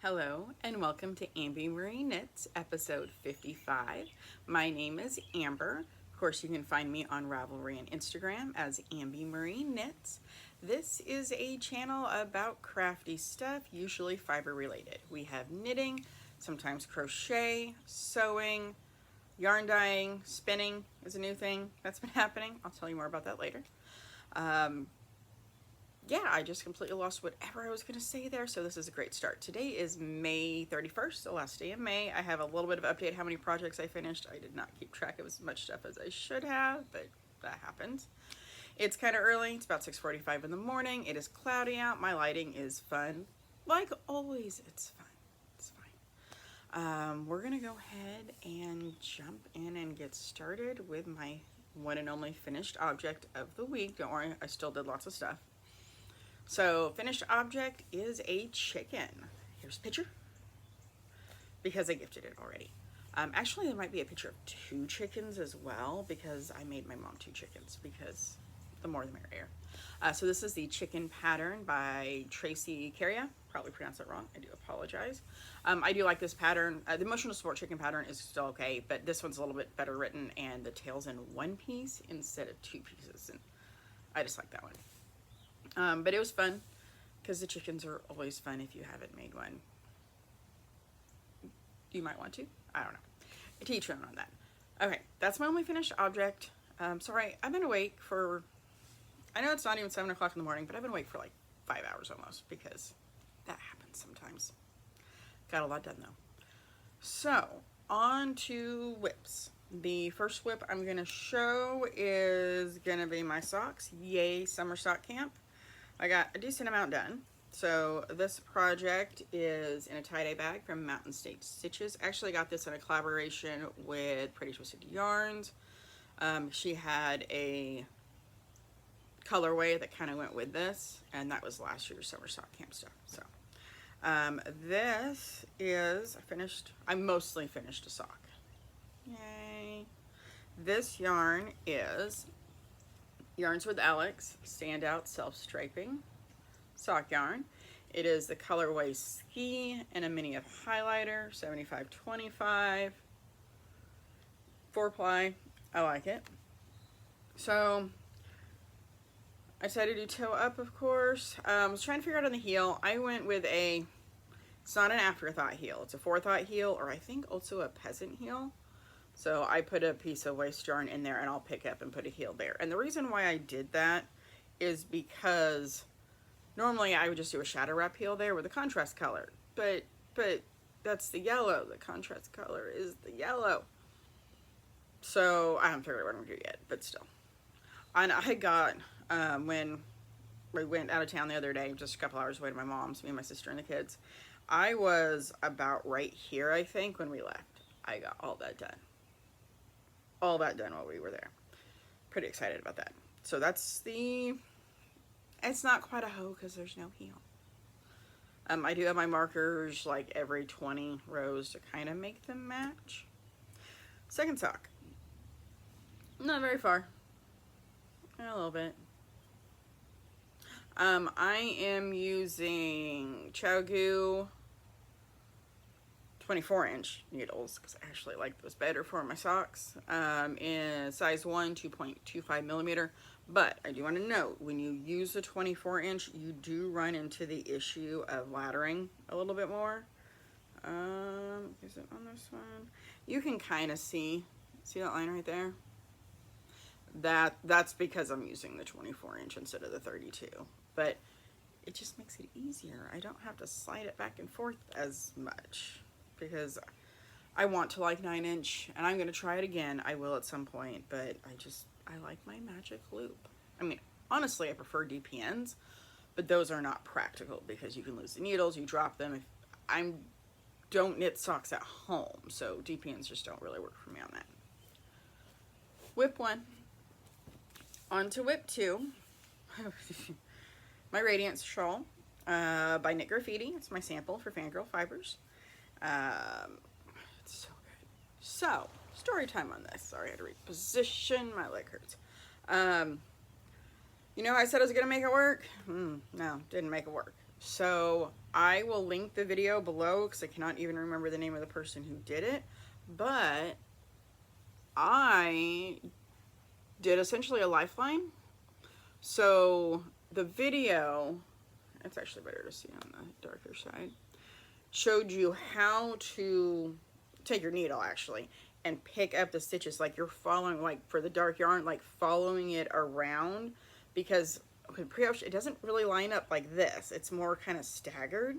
Hello and welcome to Amby Marie Knits, episode 55. My name is Amber. Of course, you can find me on Ravelry and Instagram as Amby Marie Knits. This is a channel about crafty stuff, usually fiber related. We have knitting, sometimes crochet, sewing, yarn dyeing, spinning is a new thing that's been happening. I'll tell you more about that later. Yeah, I just completely lost whatever I was going to say there, so this is a great start. Today is May 31st, the last day of May. I have a little bit of update how many projects I finished. I did not keep track of as much stuff as I should have, but that happens. It's kind of early. It's about 6:45 in the morning. It is cloudy out. My lighting is fun. Like always, it's fun. It's fine. We're going to go ahead and jump in and get started with my one and only finished object of the week. Don't worry, I still did lots of stuff. So finished object is a chicken. Here's a picture because I gifted it already. Actually, there might be a picture of two chickens as well because I made my mom two chickens because the more the merrier. So this is the chicken pattern by Tracy Carria. Probably pronounced that wrong. I do apologize. I do like this pattern. The emotional support chicken pattern is still okay, but this one's a little bit better written and the tail's in one piece instead of two pieces. And I just like that one. But it was fun because the chickens are always fun if you haven't made one. You might want to. I don't know. To each one on that. Okay, that's my only finished object. Sorry, I've been awake for, I know it's not even 7 o'clock in the morning, but I've been awake for like 5 hours almost because that happens sometimes. Got a lot done though. So, on to whips. The first whip I'm going to show is going to be my socks. Yay, summer sock camp. I got a decent amount done. So this project is in a tie-dye bag from Mountain State Stitches. Actually got this in a collaboration with Pretty Twisted Yarns. She had a colorway that kind of went with this, and that was last year's summer sock camp stuff. So this is I mostly finished a sock. Yay. This yarn is Yarns with Alex Standout Self-Striping sock yarn. It is the colorway Ski and a mini of highlighter, 75/25, 4-ply. I like it. So I decided to do toe up, of course. I was trying to figure out on the heel. I went with it's not an afterthought heel. It's a forethought heel, or I think also a peasant heel. So I put a piece of waste yarn in there and I'll pick up and put a heel there. And the reason why I did that is because normally I would just do a shadow wrap heel there with a contrast color. But that's the yellow. The contrast color is the yellow. So I haven't figured out what I'm going to do yet, but still. And I got, when we went out of town the other day, just a couple hours away to my mom's, me and my sister and the kids, I was about right here, I think, when we left. I got all that done. All that done while we were there. Pretty excited about that. So that's it's not quite a hoe because there's no heel. I do have my markers like every 20 rows to kind of make them match. Second sock. Not very far. A little bit. I am using ChowGoo 24-inch needles because I actually like those better for my socks, in size 1, 2.25 millimeter. But I do want to note, when you use a 24-inch, you do run into the issue of laddering a little bit more. Is it on this one? You can kind of see that line right there? That's because I'm using the 24-inch instead of the 32. But it just makes it easier. I don't have to slide it back and forth as much, because I want to like 9-inch, and I'm going to try it again. I will at some point, but I like my magic loop. I mean, honestly, I prefer DPNs, but those are not practical because you can lose the needles, you drop them. I don't knit socks at home, so DPNs just don't really work for me on that. Whip 1. On to whip 2. My Reydiant shawl by Knit Graffiti. It's my sample for Fangirl Fibers. It's so good. So, story time on this. Sorry, I had to reposition. My leg hurts. You know, I said I was going to make it work. No, didn't make it work. So I will link the video below because I cannot even remember the name of the person who did it, but I did essentially a lifeline. So the video, it's actually better to see on the darker side, showed you how to take your needle actually and pick up the stitches like you're following, like for the dark yarn, like following it around, because with brioche it doesn't really line up like this, it's more kind of staggered.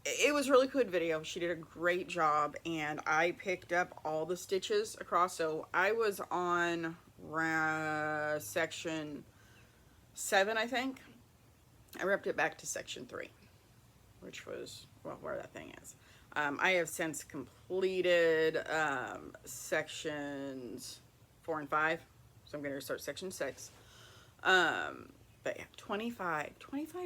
It was a really good video. She did a great job, and I picked up all the stitches across. So I was on section 7, I think. I ripped it back to section 3, which was, well, where that thing is. I have since completed sections 4 and 5, so I'm going to start section 6. But yeah, 25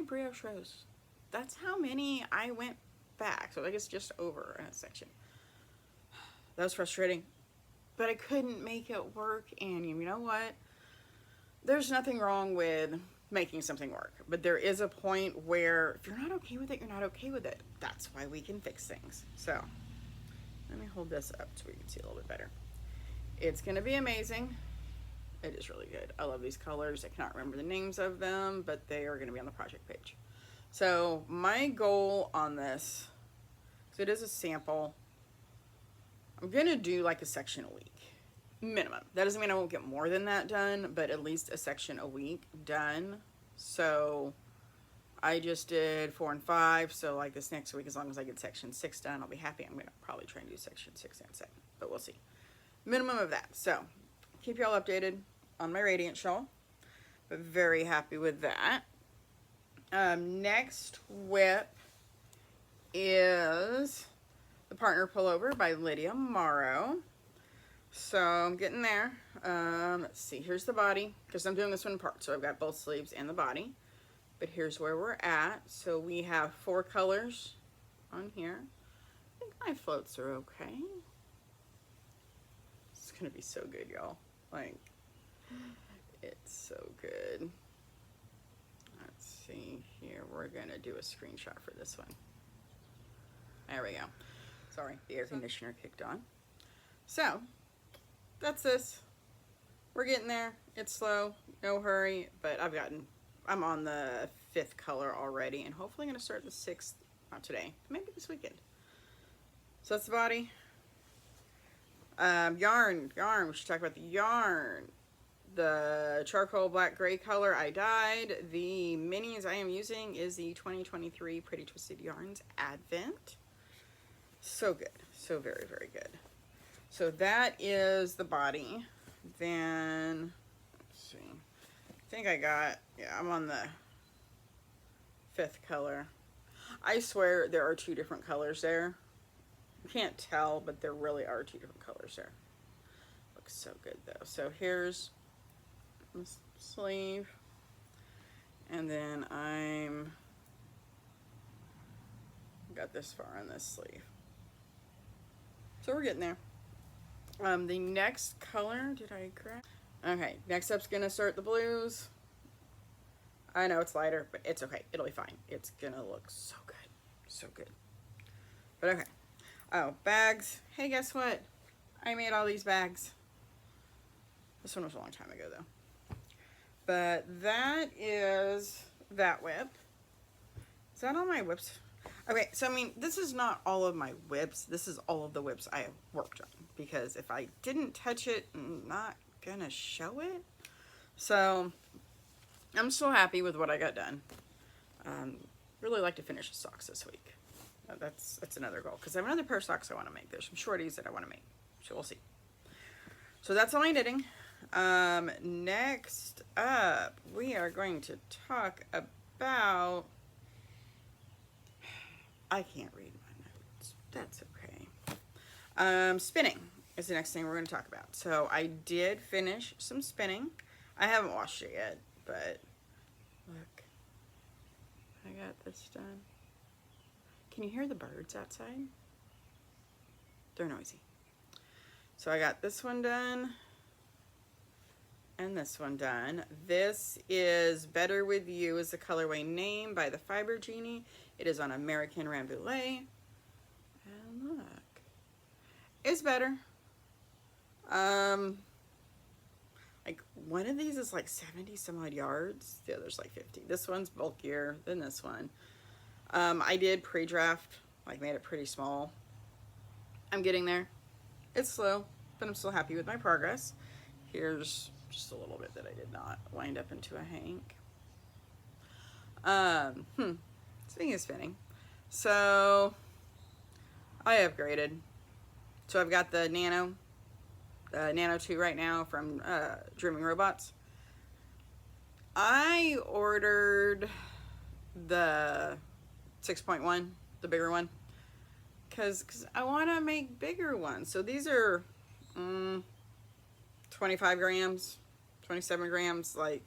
brioche rows. That's how many I went back. So I guess just over in a section. That was frustrating, but I couldn't make it work. And you know what? There's nothing wrong with making something work, but there is a point where if you're not okay with it, you're not okay with it. That's why we can fix things. So let me hold this up so we can see a little bit better. It's going to be amazing. It is really good. I love these colors. I cannot remember the names of them, but they are going to be on the project page. So my goal on this, so it is a sample, I'm going to do like a section a week, minimum. That doesn't mean I won't get more than that done, but at least a section a week done. So I just did 4 and 5, so like this next week, as long as I get section 6 done, I'll be happy. I'm going to probably try and do section 6 and 7, but we'll see. Minimum of that. So keep y'all updated on my Reydiant shawl, but very happy with that. Next whip is the Partner Pullover by Lydia Morrow. So I'm getting there. Let's see, here's the body, because I'm doing this one in parts, so I've got both sleeves and the body, but here's where we're at. So we have 4 colors on here. I think my floats are okay. It's gonna be so good, y'all. Like, it's so good. Let's see here. We're gonna do a screenshot for this one. There we go. Sorry, the air conditioner kicked on. So that's this. We're getting there. It's slow, no hurry, but I'm on the 5th color already, and hopefully I'm gonna start the 6th, not today, maybe this weekend. So that's the body. Yarn, we should talk about the yarn. The charcoal black gray color I dyed. The minis I am using is the 2023 Pretty Twisted Yarns Advent. So good, so very, very good. So that is the body. Then, let's see, I think I got, yeah, I'm on the 5th color. I swear there are 2 different colors there. You can't tell, but there really are 2 different colors there. Looks so good though. So here's the sleeve, and then I'm got this far on this sleeve. So we're getting there. The next color, did I grab? Okay, next up's gonna start the blues. I know it's lighter, but it's okay. It'll be fine. It's gonna look so good. So good. But okay. Oh, bags. Hey, guess what? I made all these bags. This one was a long time ago, though. But that is that whip. Is that all my whips? Okay, so I mean, this is not all of my whips. This is all of the whips I have worked on. Because if I didn't touch it, I'm not gonna show it. So, I'm so happy with what I got done. Really like to finish the socks this week. That's another goal, because I have another pair of socks I want to make. There's some shorties that I want to make, so we'll see. So that's all my knitting. Next up, we are going to talk about, I can't read my notes, that's okay. Spinning is the next thing we're going to talk about. So I did finish some spinning. I haven't washed it yet, but look, I got this done. Can you hear the birds outside? They're noisy. So I got this one done. and this one done. This is Better With You is the colorway name by the Fiber Genie. It is on American Rambouillet. And look, it's better. Like one of these is like 70 some odd yards. The other's like 50. This one's bulkier than this one. I did pre-draft, like made it pretty small. I'm getting there. It's slow, but I'm still happy with my progress. Here's just a little bit that I did not wind up into a hank. Speaking of spinning, so I upgraded. So I've got the Nano 2 right now from Dreaming Robots. I ordered the 6.1, the bigger one, because I want to make bigger ones. So these are 25 grams, 27 grams. Like,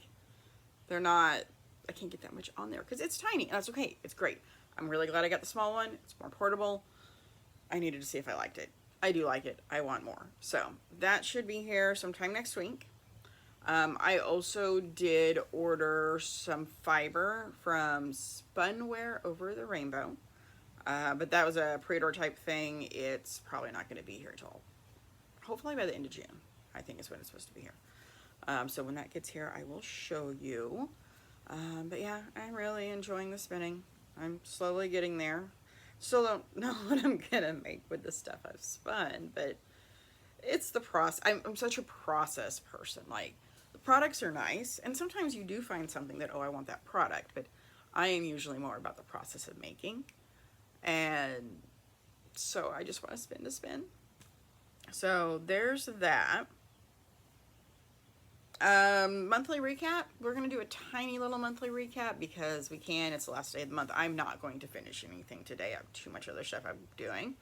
they're not, I can't get that much on there because it's tiny. That's okay. It's great. I'm really glad I got the small one. It's more portable. I needed to see if I liked it. I do like it. I want more. So that should be here sometime next week. I also did order some fiber from Spunware Over the Rainbow. But that was a pre-order type thing. It's probably not going to be here till hopefully by the end of June. I think is when it's supposed to be here. So when that gets here, I will show you. But yeah, I'm really enjoying the spinning. I'm slowly getting there. Still don't know what I'm gonna make with the stuff I've spun, but it's the process. I'm such a process person. Like, the products are nice, and sometimes you do find something that, oh, I want that product, but I am usually more about the process of making. And so I just want to spin to spin. So there's that. Monthly recap. We're going to do a tiny little monthly recap because we can. It's the last day of the month. I'm not going to finish anything today. I have too much other stuff I'm doing.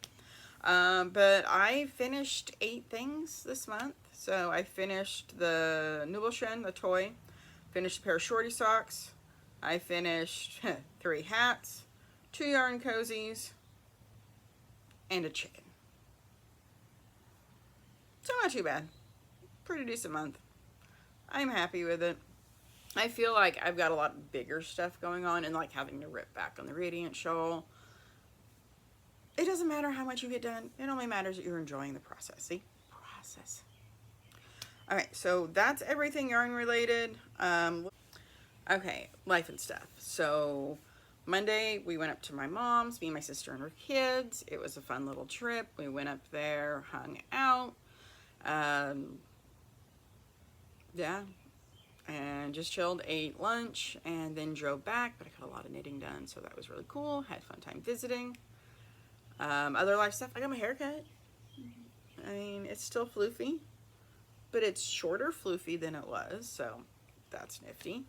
But I finished 8 things this month. So I finished the Nubelchen, the toy. Finished a pair of shorty socks. I finished 3 hats, 2 yarn cozies, and a chicken. So not too bad. Pretty decent month. I'm happy with it. I feel like I've got a lot bigger stuff going on, and like having to rip back on the Reydiant shawl. It doesn't matter how much you get done. It only matters that you're enjoying the process. See? Process. Alright, so that's everything yarn related. Okay, life and stuff. So Monday we went up to my mom's, me, my sister, and her kids. It was a fun little trip. We went up there, hung out. Yeah, and just chilled, ate lunch, and then drove back, but I got a lot of knitting done, so that was really cool. Had a fun time visiting. Other life stuff, I got my hair cut. I mean, it's still floofy, but it's shorter floofy than it was, so that's nifty.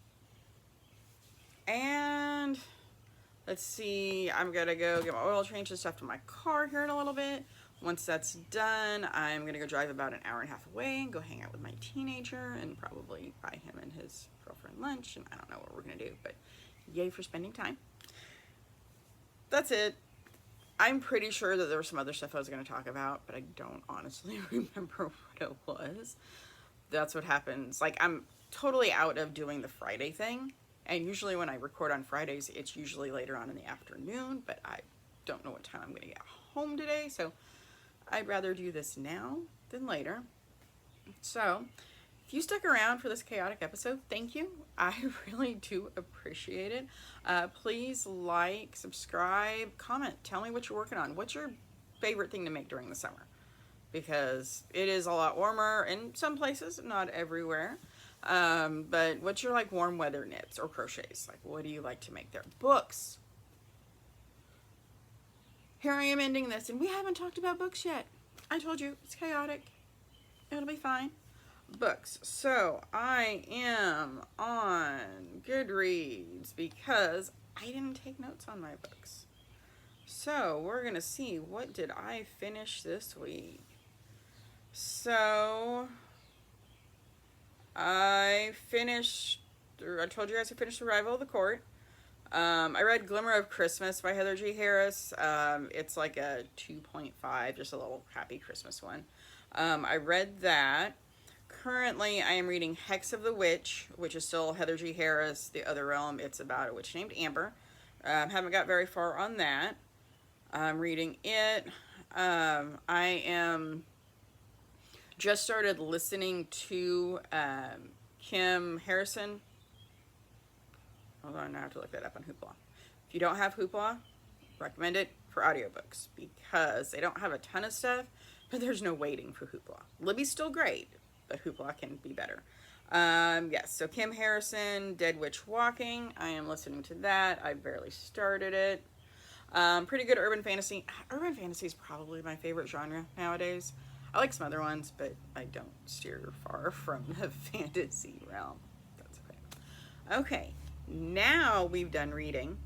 And let's see, I'm gonna go get my oil change and stuff to my car here in a little bit. Once that's done, I'm gonna go drive about an hour and a half away and go hang out with my teenager and probably buy him and his girlfriend lunch, and I don't know what we're gonna do, but yay for spending time. That's it. I'm pretty sure that there was some other stuff I was gonna talk about, but I don't honestly remember what it was. That's what happens. Like, I'm totally out of doing the Friday thing, and usually when I record on Fridays, it's usually later on in the afternoon, but I don't know what time I'm gonna get home today, so I'd rather do this now than later. So if you stuck around for this chaotic episode, thank you. I really do appreciate it. Please like, subscribe, comment. Tell me what you're working on. What's your favorite thing to make during the summer? Because it is a lot warmer in some places, not everywhere. But what's your like warm weather knits or crochets? Like, what do you like to make there? Books. Here I am ending this, and we haven't talked about books yet. I told you, it's chaotic. It'll be fine. Books. So, I am on Goodreads because I didn't take notes on my books. So, we're going to see, what did I finish this week? So, I told you guys I finished Arrival of the Court. I read Glimmer of Christmas by Heather G. Harris. It's like a 2.5, just a little happy Christmas one. I read that. currently I am reading Hex of the Witch, which is still Heather G. Harris, The Other Realm. It's about a witch named Amber. Haven't got very far on that. I'm reading it. I am just started listening to Kim Harrison. Hold on, I have to look that up on Hoopla. If you don't have Hoopla, recommend it for audiobooks because they don't have a ton of stuff, but there's no waiting for Hoopla. Libby's still great, but Hoopla can be better. Yes, so Kim Harrison, Dead Witch Walking. I am listening to that. I barely started it. Pretty good urban fantasy. Urban fantasy is probably my favorite genre nowadays. I like some other ones, but I don't steer far from the fantasy realm. That's okay. Okay, now we've done reading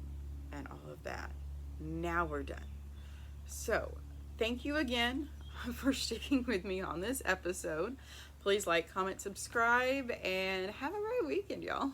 and all of that. Now we're done. So, thank you again for sticking with me on this episode. Please like, comment, subscribe, and have a great weekend, y'all.